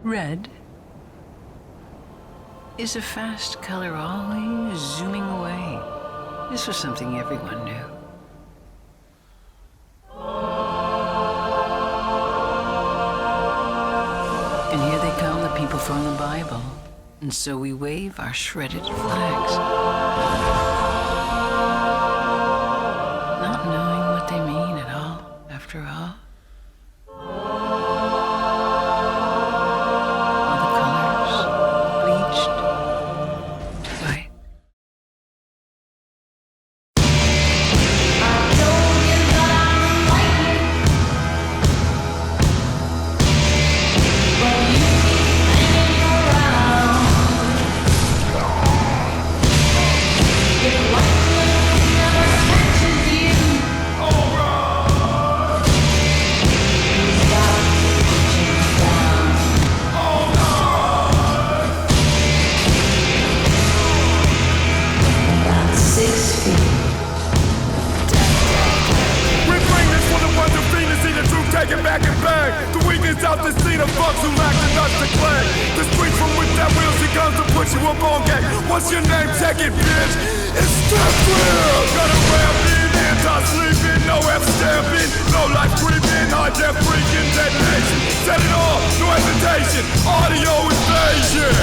Red is a fast color always zooming away. This was something everyone knew. And here they come, the people from the Bible. And so we wave our shredded flags, not knowing what they mean at all, after all. All the colors bleached to white. Taking back and bang, the weakness out the scene of bugs who lack the nuts to claim. The streets from which that wheels he comes to put you up on game. What's your name? Take it, bitch. It's the thrill. Got a ramping, anti-sleeping, no F-stamping, no life creeping, hard death freaking detonation. Set it off, no hesitation, audio invasion.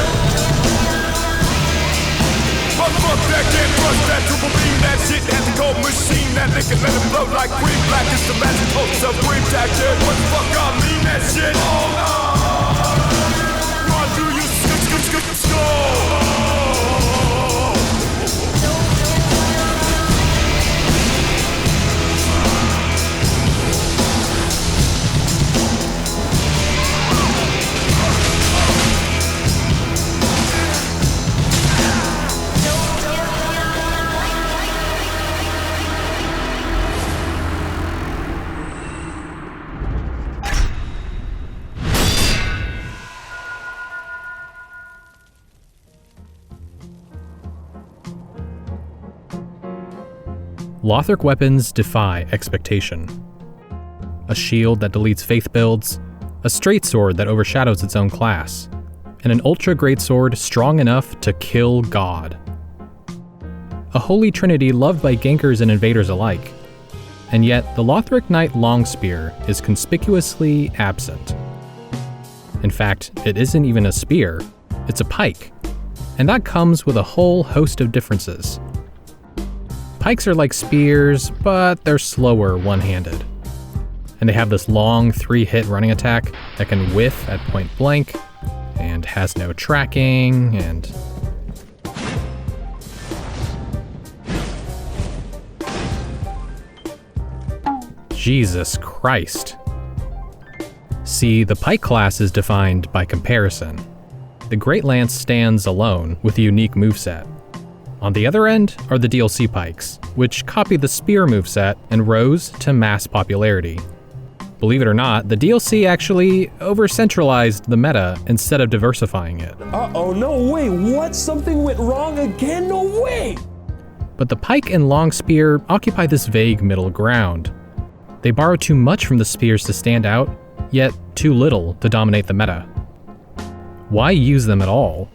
Fuck that, can't trust that triple beam, that shit, that the cold machine, that nigga let it blow like green, black is the magic host of green tactic. What the fuck I mean that shit? Oh no! Run through you, skull! Lothric weapons defy expectation. A shield that deletes faith builds, a straight sword that overshadows its own class, and an ultra greatsword strong enough to kill God. A holy trinity loved by gankers and invaders alike, and yet the Lothric Knight Longspear is conspicuously absent. In fact, it isn't even a spear, it's a pike, and that comes with a whole host of differences. Pikes are like spears, but they're slower one-handed. And they have this long 3-hit running attack that can whiff at point blank, and has no tracking, and... Jesus Christ. See, the pike class is defined by comparison. The Great Lance stands alone with a unique moveset. On the other end are the DLC pikes, which copy the spear moveset and rose to mass popularity. Believe it or not, the DLC actually over-centralized the meta instead of diversifying it. Uh-oh, no way, what? Something went wrong again? No way! But the pike and long spear occupy this vague middle ground. They borrow too much from the spears to stand out, yet too little to dominate the meta. Why use them at all?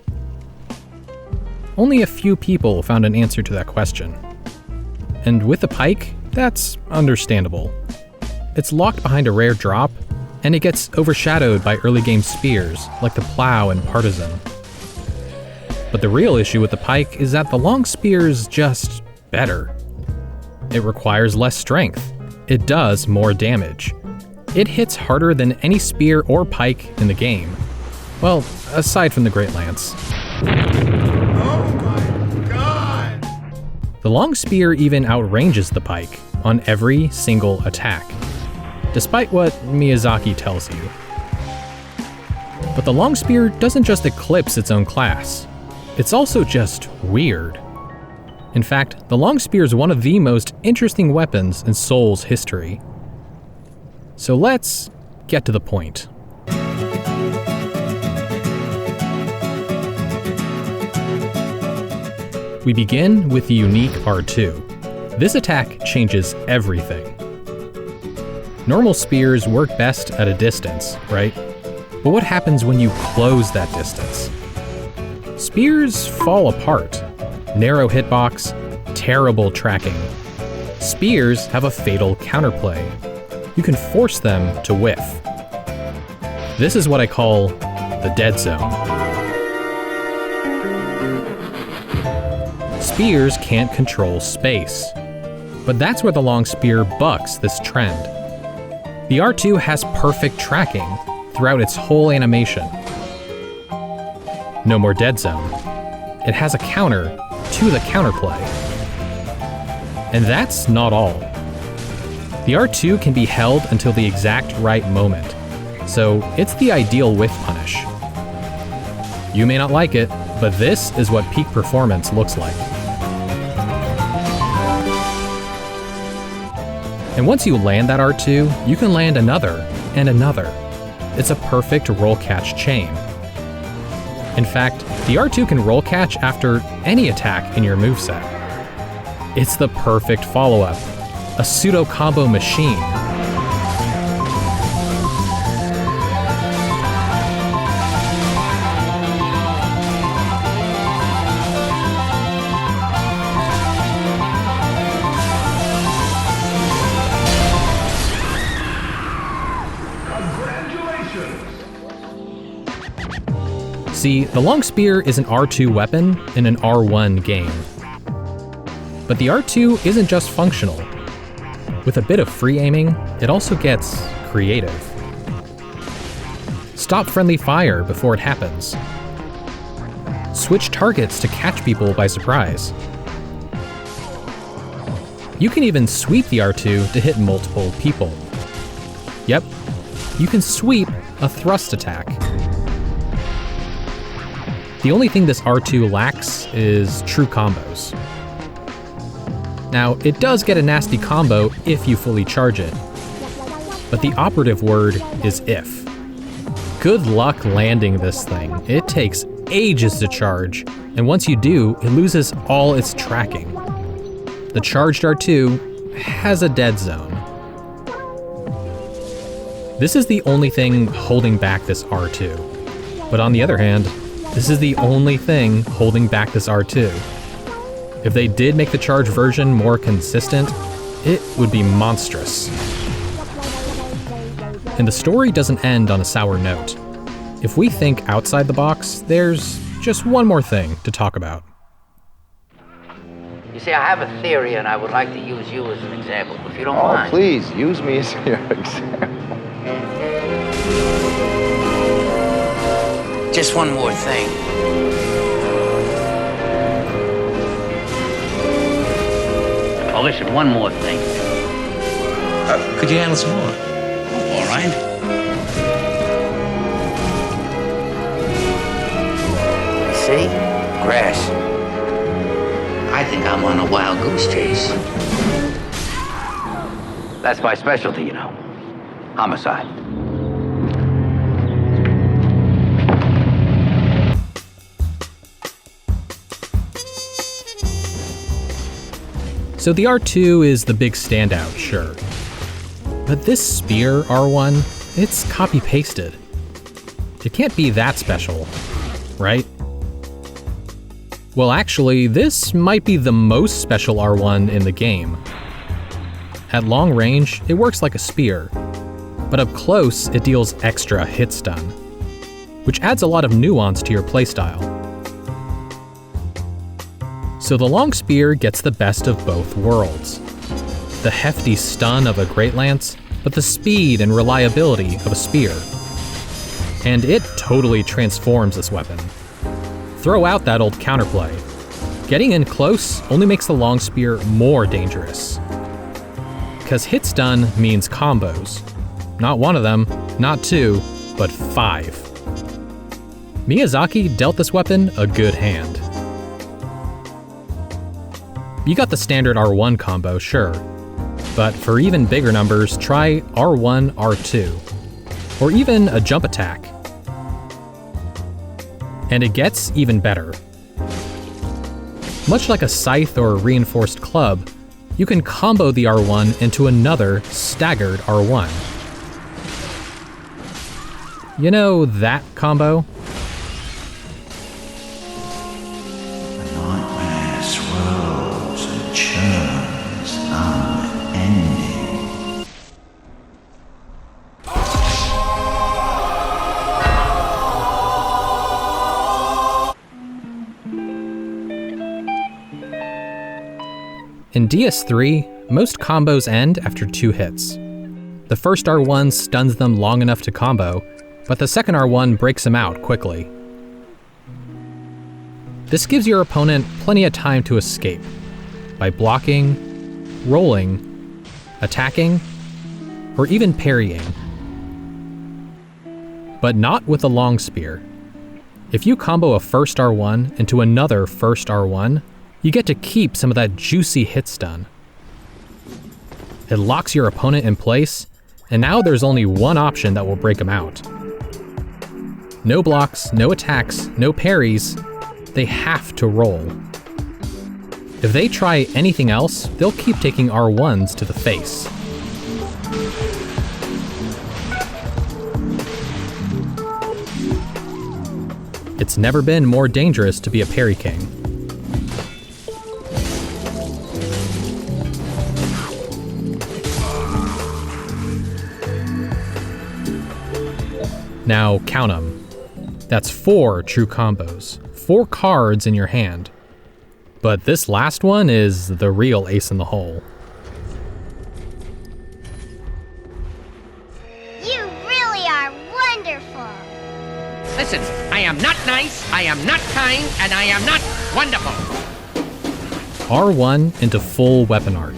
Only a few people found an answer to that question. And with the pike, that's understandable. It's locked behind a rare drop, and it gets overshadowed by early game spears like the plow and partisan. But the real issue with the pike is that the long spear's just better. It requires less strength. It does more damage. It hits harder than any spear or pike in the game. Well, aside from the Great Lance. The long spear even outranges the pike on every single attack, despite what Miyazaki tells you. But the long spear doesn't just eclipse its own class, it's also just weird. In fact, the long spear is one of the most interesting weapons in Soul's history. So let's get to the point. We begin with the unique R2. This attack changes everything. Normal spears work best at a distance, right? But what happens when you close that distance? Spears fall apart. Narrow hitbox, terrible tracking. Spears have a fatal counterplay. You can force them to whiff. This is what I call the dead zone. Spears can't control space. But that's where the Longspear bucks this trend. The R2 has perfect tracking throughout its whole animation. No more dead zone. It has a counter to the counterplay. And that's not all. The R2 can be held until the exact right moment, so it's the ideal whiff punish. You may not like it, but this is what peak performance looks like. And once you land that R2, you can land another and another. It's a perfect roll catch chain. In fact, the R2 can roll catch after any attack in your moveset. It's the perfect follow-up, a pseudo-combo machine. See, the Longspear is an R2 weapon in an R1 game. But the R2 isn't just functional. With a bit of free aiming, it also gets creative. Stop friendly fire before it happens. Switch targets to catch people by surprise. You can even sweep the R2 to hit multiple people. Yep, you can sweep a thrust attack. The only thing this R2 lacks is true combos. Now, it does get a nasty combo if you fully charge it, but the operative word is if. Good luck landing this thing. It takes ages to charge, and once you do, it loses all its tracking. The charged R2 has a dead zone. This is the only thing holding back this R2. But on the other hand, this is the only thing holding back this R2. If they did make the charged version more consistent, it would be monstrous. And the story doesn't end on a sour note. If we think outside the box, there's just one more thing to talk about. You see, I have a theory, and I would like to use you as an example, if you don't Oh, mind. please, use me as your example. Just one more thing. Oh, listen, one more thing. Could you handle some more? All right. You see? Grass. I think I'm on a wild goose chase. That's my specialty, you know. Homicide. So the R2 is the big standout, sure. But this spear R1, it's copy-pasted. It can't be that special, right? Well, actually, this might be the most special R1 in the game. At long range, it works like a spear, but up close, it deals extra hit stun, which adds a lot of nuance to your playstyle. So the Longspear gets the best of both worlds. The hefty stun of a Great Lance, but the speed and reliability of a spear. And it totally transforms this weapon. Throw out that old counterplay. Getting in close only makes the Longspear more dangerous. Because hit stun means combos. Not one of them, not two, but 5. Miyazaki dealt this weapon a good hand. You got the standard R1 combo, sure, but for even bigger numbers, try R1, R2, or even a jump attack. And it gets even better. Much like a scythe or a reinforced club, you can combo the R1 into another staggered R1. You know that combo? Nightmare swirls and churns unending. In DS3, most combos end after 2 hits. The first R1 stuns them long enough to combo, but the second R1 breaks them out quickly. This gives your opponent plenty of time to escape by blocking, rolling, attacking, or even parrying. But not with the Longspear. If you combo a first R1 into another first R1, you get to keep some of that juicy hit stun. It locks your opponent in place, and now there's only one option that will break them out. No blocks, no attacks, no parries. They have to roll. If they try anything else, they'll keep taking R1s to the face. It's never been more dangerous to be a parry king. Now count 'em. That's 4 true combos, 4 cards in your hand. But this last one is the real ace in the hole. You really are wonderful. Listen, I am not nice, I am not kind, and I am not wonderful. R1 into full weapon art.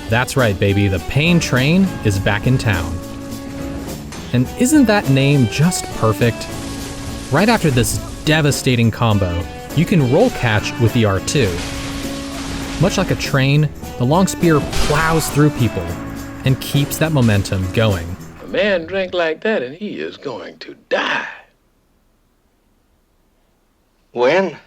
That's right, baby, the Pain Train is back in town. And isn't that name just perfect? Right after this devastating combo, you can roll catch with the R2. Much like a train, the Longspear plows through people and keeps that momentum going. A man drank like that and he is going to die. When?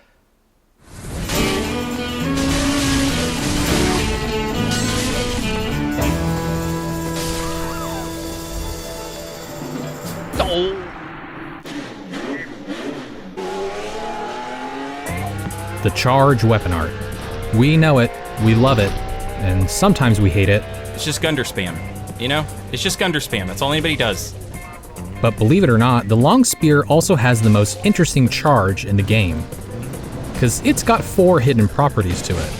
The charge weapon art. We know it, we love it, and sometimes we hate it. It's just Gunder spam, you know? It's just Gunder spam, that's all anybody does. But believe it or not, the Longspear also has the most interesting charge in the game, because it's got 4 hidden properties to it.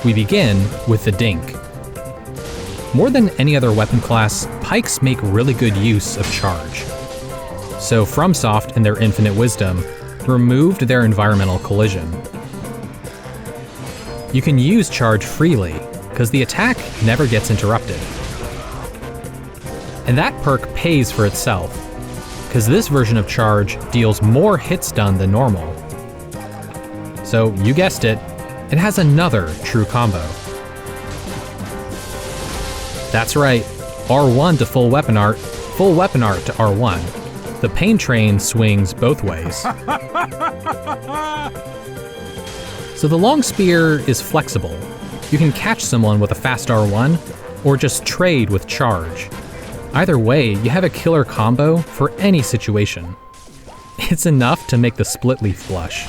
We begin with the Dink. More than any other weapon class, pikes make really good use of charge. So Fromsoft, in their infinite wisdom, removed their environmental collision. You can use charge freely, because the attack never gets interrupted. And that perk pays for itself, because this version of charge deals more hit stun than normal. So, you guessed it, it has another true combo. That's right, R1 to full weapon art to R1. The Pain Train swings both ways. So the Longspear is flexible. You can catch someone with a fast R1, or just trade with charge. Either way, you have a killer combo for any situation. It's enough to make the split leaf blush.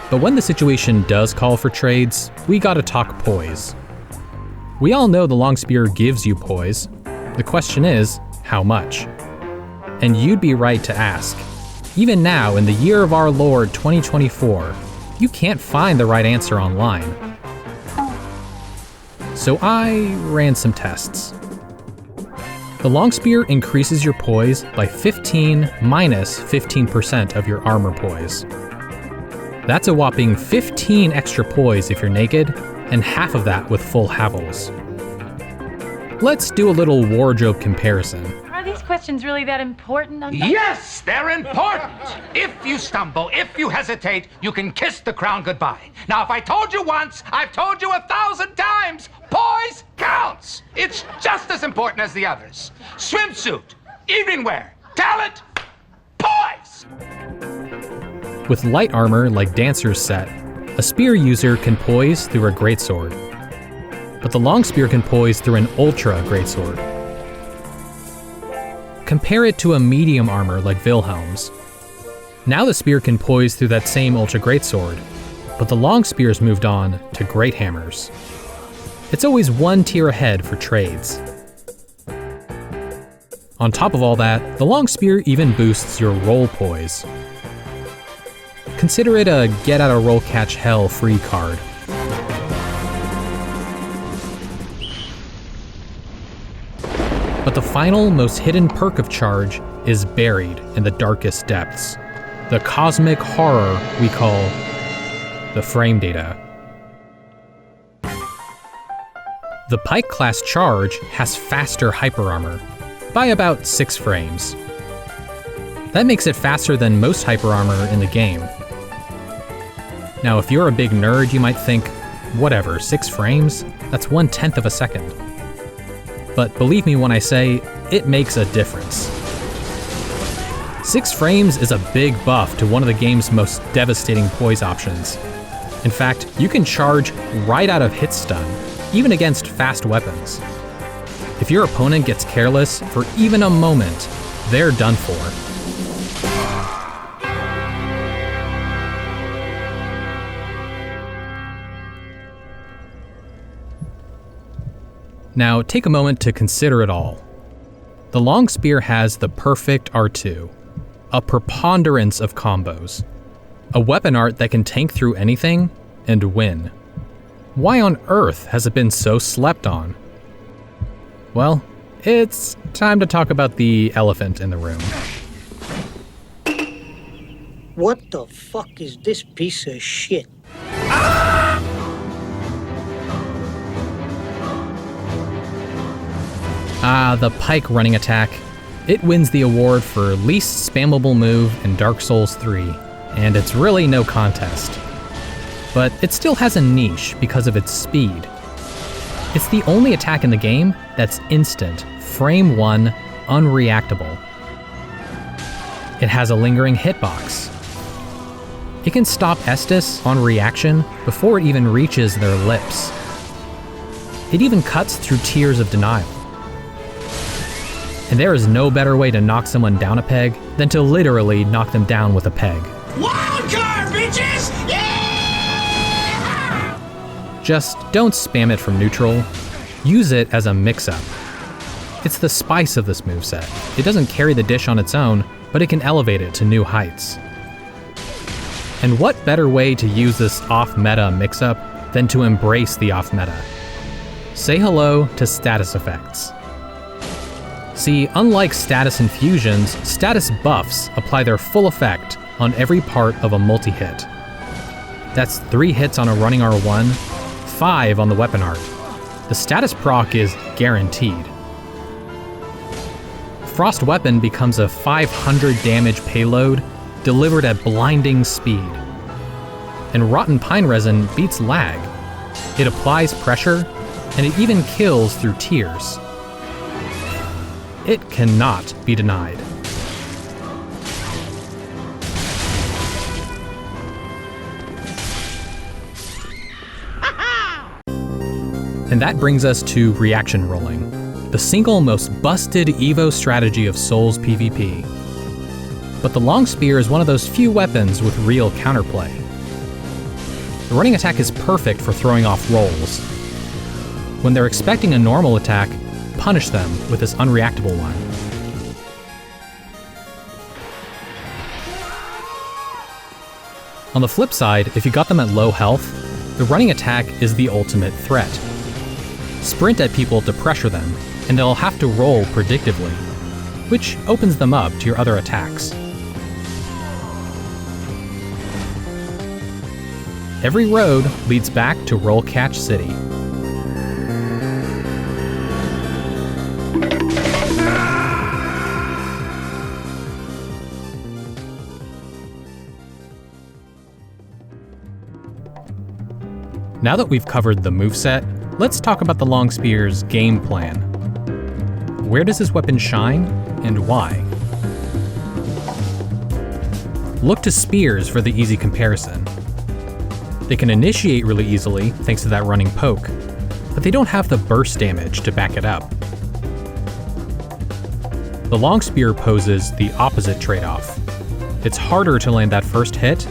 But when the situation does call for trades, we gotta talk poise. We all know the Longspear gives you poise. The question is, how much? And you'd be right to ask. Even now, in the year of our Lord 2024, you can't find the right answer online. So I ran some tests. The Longspear increases your poise by 15 minus 15% of your armor poise. That's a whopping 15 extra poise if you're naked, and half of that with full havels. Let's do a little wardrobe comparison. Are these questions really that important? Yes, they're important. If you stumble, if you hesitate, you can kiss the crown goodbye. Now, if I told you once, I've told you 1,000 times. Poise counts. It's just as important as the others. Swimsuit, evening wear, talent, poise. With light armor like Dancer's set, a spear user can poise through a greatsword. but the Longspear can poise through an ultra greatsword. Compare it to a medium armor like Wilhelm's. Now the spear can poise through that same ultra greatsword, but the Longspear's moved on to great hammers. It's always one tier ahead for trades. On top of all that, the Longspear even boosts your roll poise. Consider it a get-out-of-roll-catch-hell free card. But the final, most hidden perk of Charge is buried in the darkest depths. The cosmic horror we call the frame data. The Pike-class Charge has faster hyper armor, by about 6 frames. That makes it faster than most hyper armor in the game. Now, if you're a big nerd, you might think, whatever, 6 frames? That's 1/10 of a second. But believe me when I say, it makes a difference. 6 frames is a big buff to one of the game's most devastating poise options. In fact, you can charge right out of hit stun, even against fast weapons. If your opponent gets careless for even a moment, they're done for. Now, take a moment to consider it all. The Longspear has the perfect R2, a preponderance of combos, a weapon art that can tank through anything and win. Why on earth has it been so slept on? Well, it's time to talk about the elephant in the room. What the fuck is this piece of shit? The Pike running attack. It wins the award for least spammable move in Dark Souls 3, and it's really no contest. But it still has a niche because of its speed. It's the only attack in the game that's instant, frame 1, unreactable. It has a lingering hitbox. It can stop Estus on reaction before it even reaches their lips. It even cuts through tears of denial. And there is no better way to knock someone down a peg than to literally knock them down with a peg. Wild card, bitches! Yeah! Just don't spam it from neutral. Use it as a mix-up. It's the spice of this moveset. It doesn't carry the dish on its own, but it can elevate it to new heights. And what better way to use this off-meta mix-up than to embrace the off-meta? Say hello to status effects. See, unlike status infusions, status buffs apply their full effect on every part of a multi-hit. That's 3 hits on a running R1, 5 on the weapon art. The status proc is guaranteed. Frost Weapon becomes a 500 damage payload delivered at blinding speed. And Rotten Pine Resin beats lag. It applies pressure, and it even kills through tears. It cannot be denied. And that brings us to reaction rolling, the single most busted Evo strategy of Souls PvP. But the Longspear is one of those few weapons with real counterplay. The running attack is perfect for throwing off rolls. When they're expecting a normal attack, punish them with this unreactable one. On the flip side, if you got them at low health, the running attack is the ultimate threat. Sprint at people to pressure them, and they'll have to roll predictably, which opens them up to your other attacks. Every road leads back to Roll Catch City. Now that we've covered the moveset, let's talk about the Longspear's game plan. Where does this weapon shine, and why? Look to spears for the easy comparison. They can initiate really easily thanks to that running poke, but they don't have the burst damage to back it up. The Longspear poses the opposite trade-off. It's harder to land that first hit,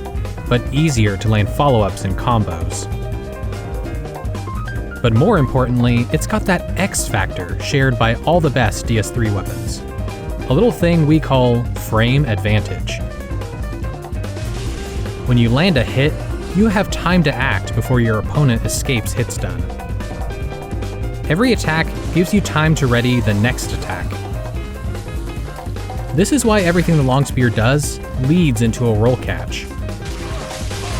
but easier to land follow-ups and combos. But more importantly, it's got that X factor shared by all the best DS3 weapons. A little thing we call frame advantage. When you land a hit, you have time to act before your opponent escapes hit stun. Every attack gives you time to ready the next attack. This is why everything the Longspear does leads into a roll catch.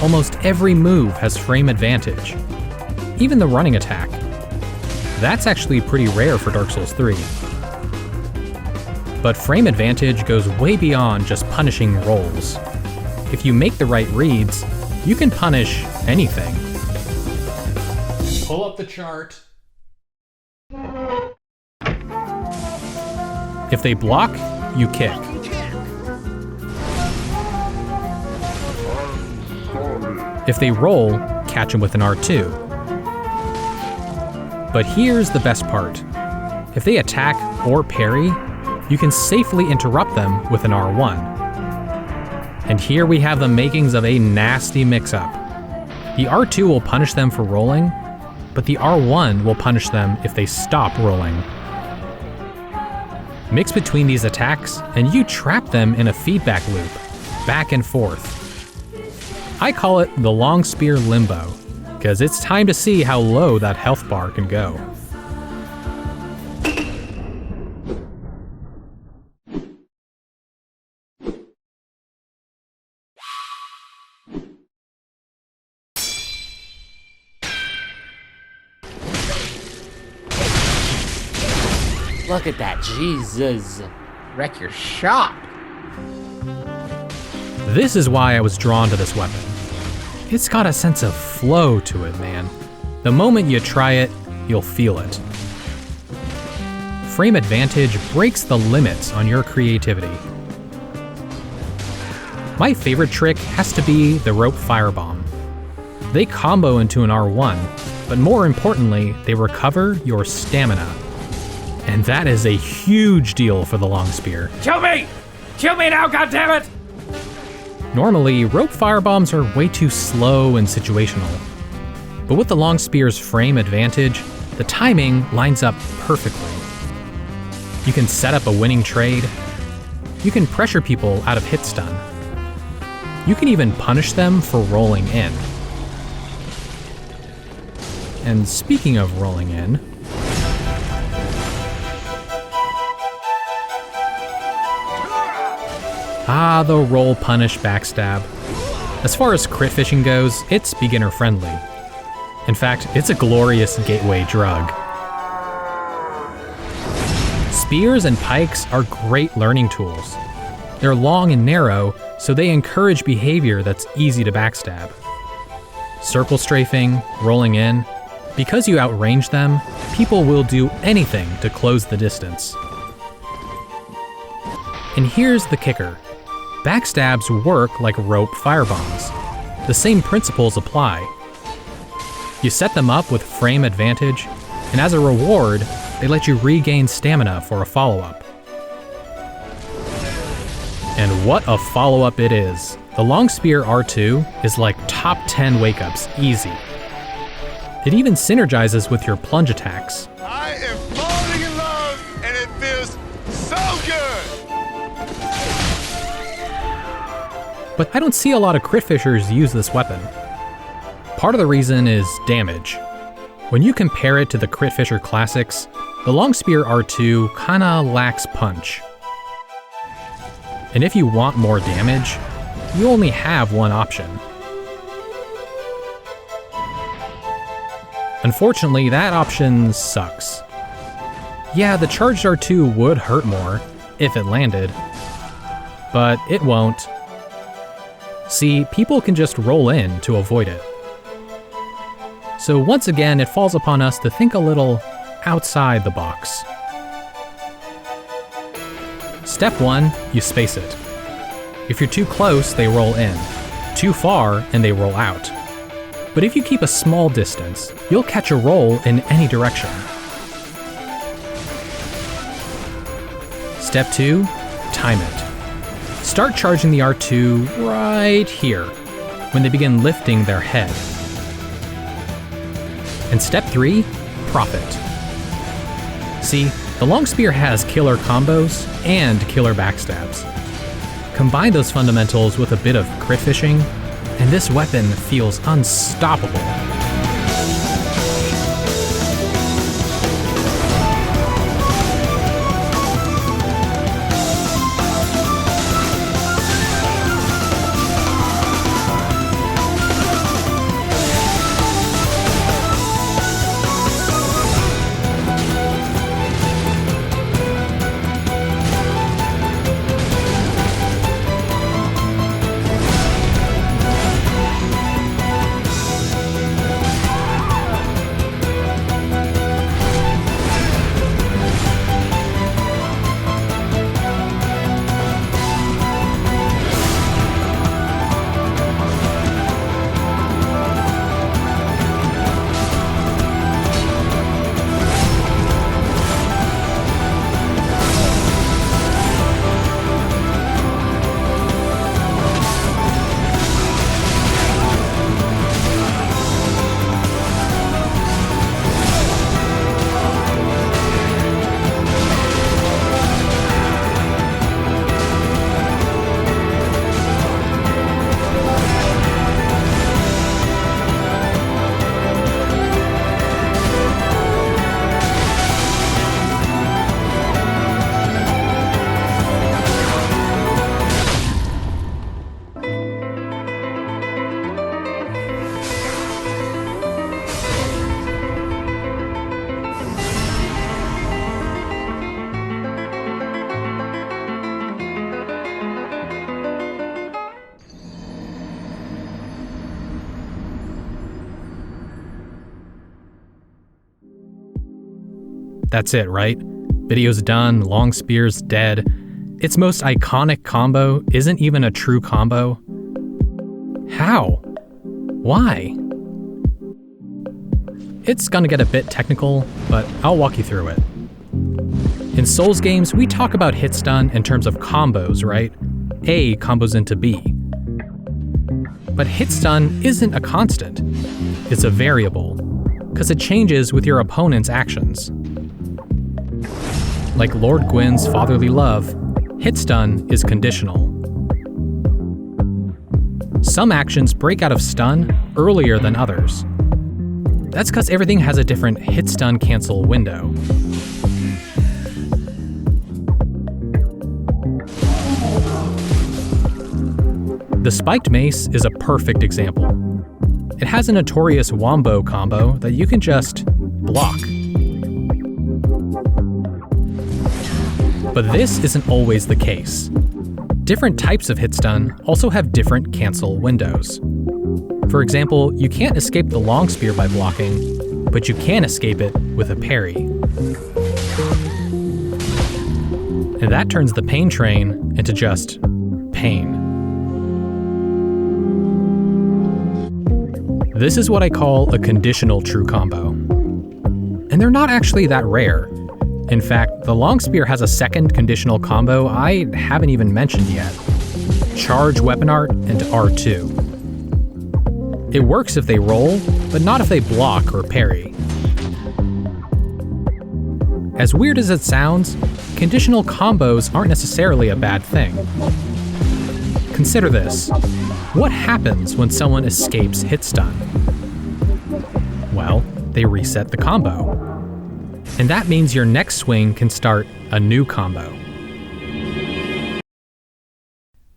Almost every move has frame advantage. Even the running attack. That's actually pretty rare for Dark Souls 3. But frame advantage goes way beyond just punishing rolls. If you make the right reads, you can punish anything. Pull up the chart. If they block, you kick. If they roll, catch them with an R2. But here's the best part. If they attack or parry, you can safely interrupt them with an R1. And here we have the makings of a nasty mix-up. The R2 will punish them for rolling, but the R1 will punish them if they stop rolling. Mix between these attacks, and you trap them in a feedback loop, back and forth. I call it the Longspear Limbo, because it's time to see how low that health bar can go. Look at that, Jesus. Wreck your shop. This is why I was drawn to this weapon. It's got a sense of flow to it, man. The moment you try it, you'll feel it. Frame advantage breaks the limits on your creativity. My favorite trick has to be the rope firebomb. They combo into an R1, but more importantly, they recover your stamina. And that is a huge deal for the Longspear. Kill me! Kill me now, goddammit! Normally, rope firebombs are way too slow and situational. But with the Longspear's frame advantage, the timing lines up perfectly. You can set up a winning trade. You can pressure people out of hit stun. You can even punish them for rolling in. And speaking of rolling in, the roll punish backstab. As far as crit fishing goes, it's beginner friendly. In fact, it's a glorious gateway drug. Spears and pikes are great learning tools. They're long and narrow, so they encourage behavior that's easy to backstab. Circle strafing, rolling in, because you outrange them, people will do anything to close the distance. And here's the kicker. Backstabs work like rope firebombs. The same principles apply. You set them up with frame advantage, and as a reward, they let you regain stamina for a follow-up. And what a follow-up it is. The Longspear R2 is like top 10 wake-ups, easy. It even synergizes with your plunge attacks. I am falling in love, and it feels so good! But I don't see a lot of crit fishers use this weapon. Part of the reason is damage. When you compare it to the crit fisher classics, the Longspear R2 kinda lacks punch. And if you want more damage, you only have one option. Unfortunately, that option sucks. Yeah, the charged R2 would hurt more if it landed, but it won't. See, people can just roll in to avoid it. So once again, it falls upon us to think a little outside the box. Step 1, you space it. If you're too close, they roll in. Too far, and they roll out. But if you keep a small distance, you'll catch a roll in any direction. Step 2, time it. Start charging the R2 right here, when they begin lifting their head. And step 3, profit. See, the Longspear has killer combos and killer backstabs. Combine those fundamentals with a bit of crit fishing, and this weapon feels unstoppable. That's it, right? Video's done, Longspear's dead. Its most iconic combo isn't even a true combo. How? Why? It's gonna get a bit technical, but I'll walk you through it. In Souls games, we talk about hit stun in terms of combos, right? A combos into B. But hit stun isn't a constant. It's a variable, because it changes with your opponent's actions. Like Lord Gwyn's fatherly love, hit stun is conditional. Some actions break out of stun earlier than others. That's because everything has a different hit stun cancel window. The spiked mace is a perfect example. It has a notorious wombo combo that you can just block. But this isn't always the case. Different types of hit stun also have different cancel windows. For example, you can't escape the Longspear by blocking, but you can escape it with a parry. And that turns the pain train into just pain. This is what I call a conditional true combo. And they're not actually that rare. In fact, the Longspear has a second conditional combo I haven't even mentioned yet. Charge weapon art into R2. It works if they roll, but not if they block or parry. As weird as it sounds, conditional combos aren't necessarily a bad thing. Consider this. What happens when someone escapes hit stun? Well, they reset the combo. And that means your next swing can start a new combo.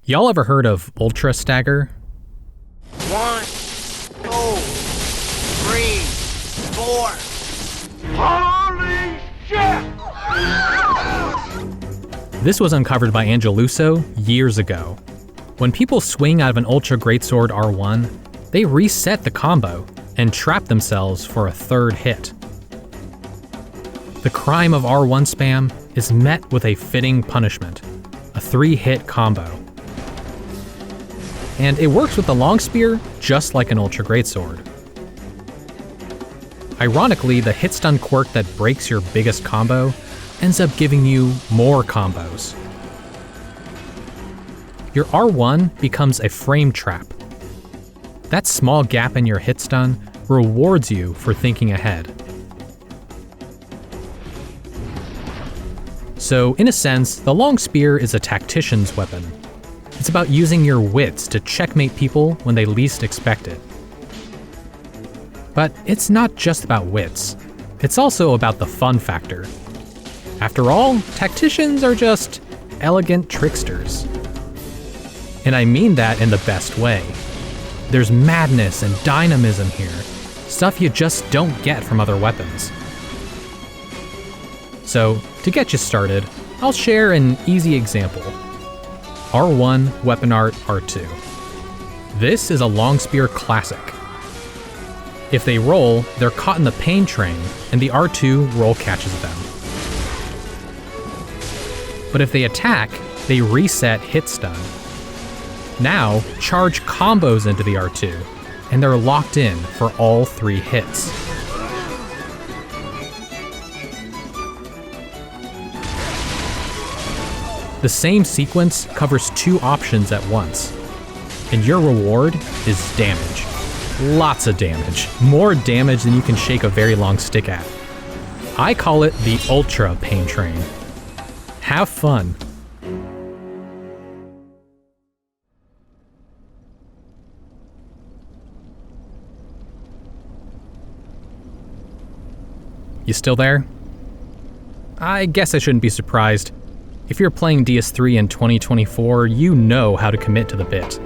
Y'all ever heard of Ultra Stagger? 1, 2, 3, 4. Holy shit! This was uncovered by Angeluso years ago. When people swing out of an Ultra Greatsword R1, they reset the combo and trap themselves for a third hit. The crime of R1 spam is met with a fitting punishment, a 3-hit combo. And it works with the Longspear just like an Ultra Greatsword. Ironically, the hit stun quirk that breaks your biggest combo ends up giving you more combos. Your R1 becomes a frame trap. That small gap in your hit stun rewards you for thinking ahead. So, in a sense, the Longspear is a tactician's weapon. It's about using your wits to checkmate people when they least expect it. But it's not just about wits. It's also about the fun factor. After all, tacticians are just elegant tricksters. And I mean that in the best way. There's madness and dynamism here, stuff you just don't get from other weapons. So, to get you started, I'll share an easy example. R1 Weapon Art R2. This is a Longspear classic. If they roll, they're caught in the pain train, and the R2 roll catches them. But if they attack, they reset hit stun. Now, charge combos into the R2, and they're locked in for all 3 hits. The same sequence covers 2 options at once, and your reward is damage. Lots of damage. More damage than you can shake a very long stick at. I call it the Ultra Pain Train. Have fun. You still there? I guess I shouldn't be surprised. If you're playing DS3 in 2024, you know how to commit to the bit.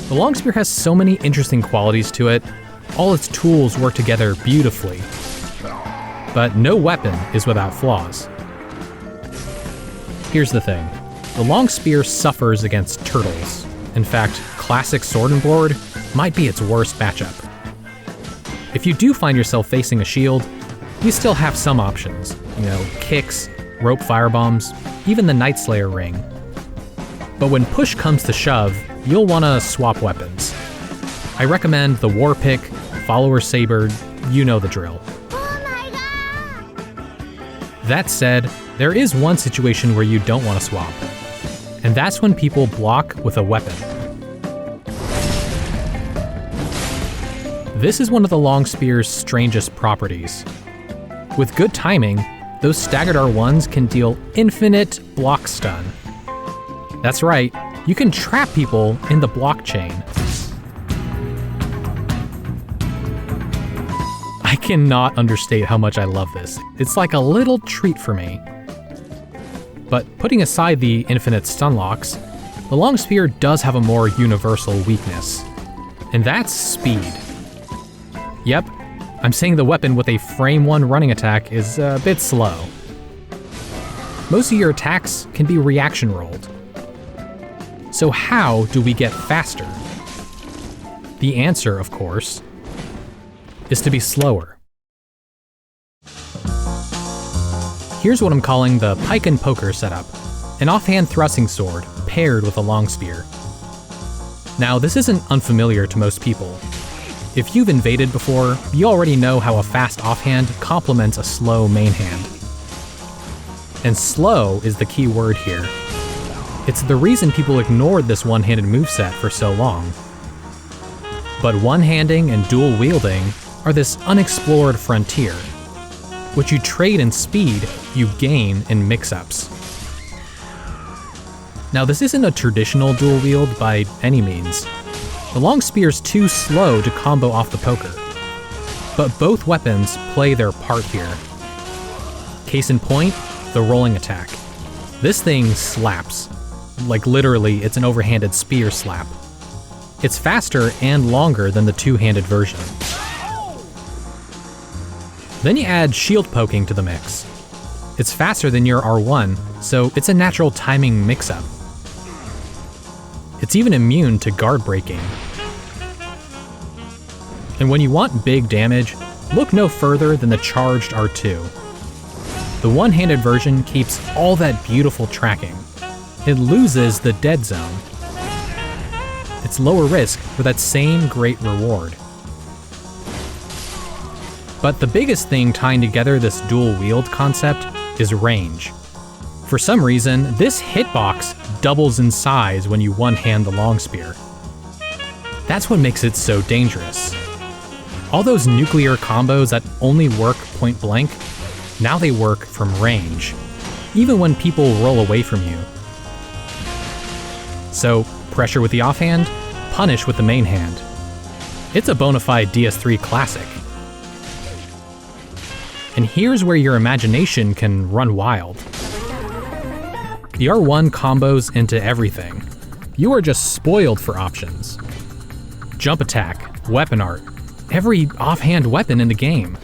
The Longspear has so many interesting qualities to it. All its tools work together beautifully. But no weapon is without flaws. Here's the thing. The Longspear suffers against turtles. In fact, classic Sword and Board might be its worst matchup. If you do find yourself facing a shield, you still have some options. Kicks, rope firebombs, even the Night Slayer ring. But when push comes to shove, you'll want to swap weapons. I recommend the War Pick, Follower Saber, you know the drill. That said, there is one situation where you don't want to swap, and that's when people block with a weapon. This is one of the Longspear's strangest properties. With good timing, those staggered R1s can deal infinite block stun. That's right, you can trap people in the blockchain. I cannot understate how much I love this. It's like a little treat for me. But putting aside the infinite stun locks, the Longspear does have a more universal weakness, and that's speed. Yep, I'm saying the weapon with a frame 1 running attack is a bit slow. Most of your attacks can be reaction rolled. So how do we get faster? The answer, of course, is to be slower. Here's what I'm calling the pike and poker setup, an offhand thrusting sword paired with a Longspear. Now, this isn't unfamiliar to most people. If you've invaded before, you already know how a fast offhand complements a slow main hand. And slow is the key word here. It's the reason people ignored this one-handed moveset for so long. But one-handing and dual-wielding are this unexplored frontier. What you trade in speed, you gain in mix-ups. Now, this isn't a traditional dual-wield by any means. The Longspear's too slow to combo off the poker. But both weapons play their part here. Case in point, the rolling attack. This thing slaps. Like literally, it's an overhanded spear slap. It's faster and longer than the two-handed version. Then you add shield poking to the mix. It's faster than your R1, so it's a natural timing mix-up. It's even immune to guard breaking. And when you want big damage, look no further than the charged R2. The one-handed version keeps all that beautiful tracking. It loses the dead zone. It's it's lower risk for that same great reward. But the biggest thing tying together this dual wield concept is range. For some reason, this hitbox doubles in size when you one-hand the Longspear. That's what makes it so dangerous. All those nuclear combos that only work point blank, now they work from range, even when people roll away from you. So, pressure with the offhand, punish with the main hand. It's a bona fide DS3 classic. And here's where your imagination can run wild. The R1 combos into everything. You are just spoiled for options. Jump attack, weapon art, every offhand weapon in the game.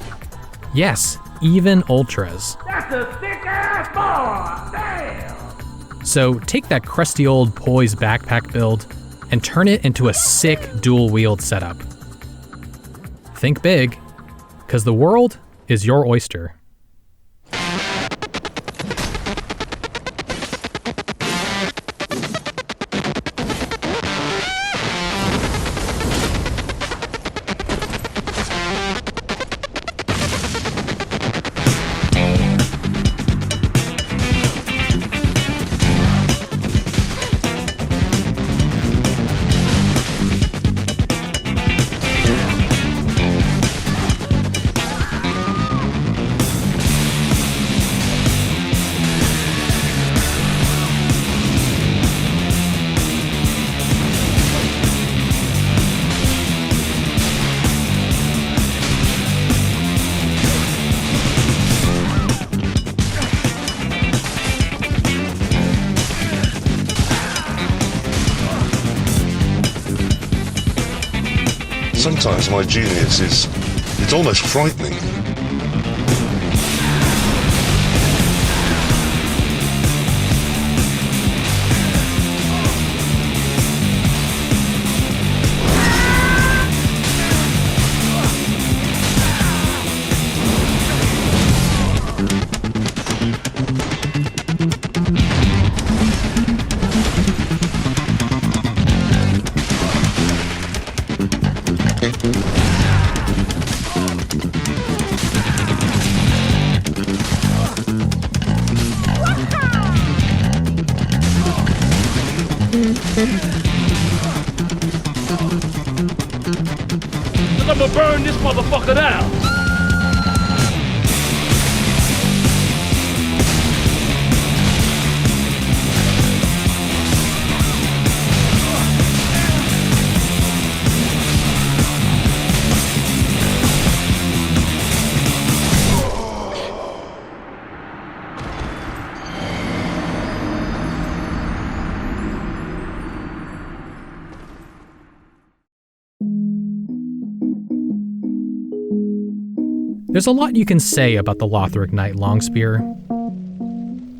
Yes, even ultras. That's a thick ass boy! Damn! So take that crusty old poise backpack build and turn it into a sick dual wield setup. Think big, because the world is your oyster. Sometimes my genius it's almost frightening. I'ma burn this motherfucker down! There's a lot you can say about the Lothric Knight Longspear.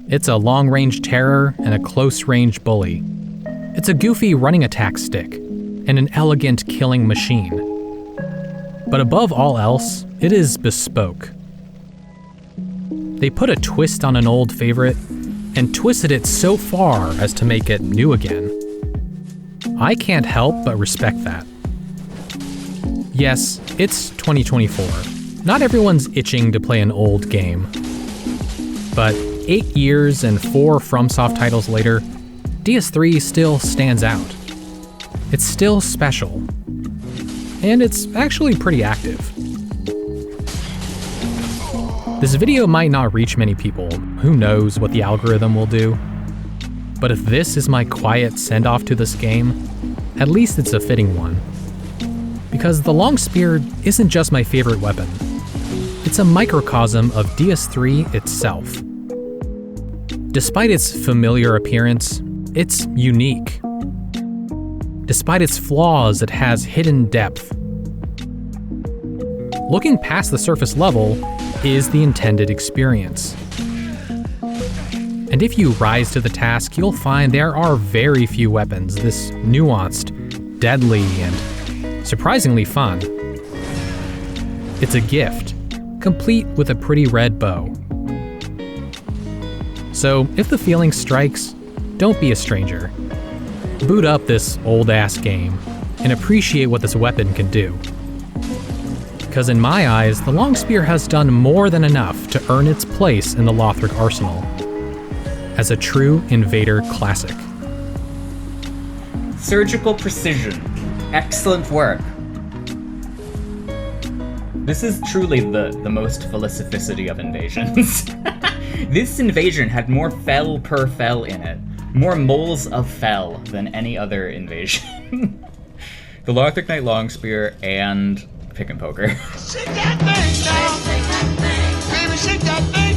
It's a long-range terror and a close-range bully. It's a goofy running attack stick and an elegant killing machine. But above all else, it is bespoke. They put a twist on an old favorite and twisted it so far as to make it new again. I can't help but respect that. Yes, it's 2024. Not everyone's itching to play an old game. But 8 years and 4 Fromsoft titles later, DS3 still stands out. It's still special. And it's actually pretty active. This video might not reach many people, who knows what the algorithm will do. But if this is my quiet send-off to this game, at least it's a fitting one. Because the Longspear isn't just my favorite weapon. It's a microcosm of DS3 itself. Despite its familiar appearance, it's unique. Despite its flaws, it has hidden depth. Looking past the surface level is the intended experience. And if you rise to the task, you'll find there are very few weapons this nuanced, deadly, and surprisingly fun. It's a gift, complete with a pretty red bow. So if the feeling strikes, don't be a stranger. boot up this old-ass game and appreciate what this weapon can do. Because in my eyes, the Longspear has done more than enough to earn its place in the Lothric arsenal as a true invader classic. Surgical precision. Excellent work. This is truly the most felicificity of invasions. This invasion had more fel per fel in it. More moles of fel than any other invasion. The Lothric Knight Longspear and Pick and Poker. Shake that thing now. Baby, shake that thing.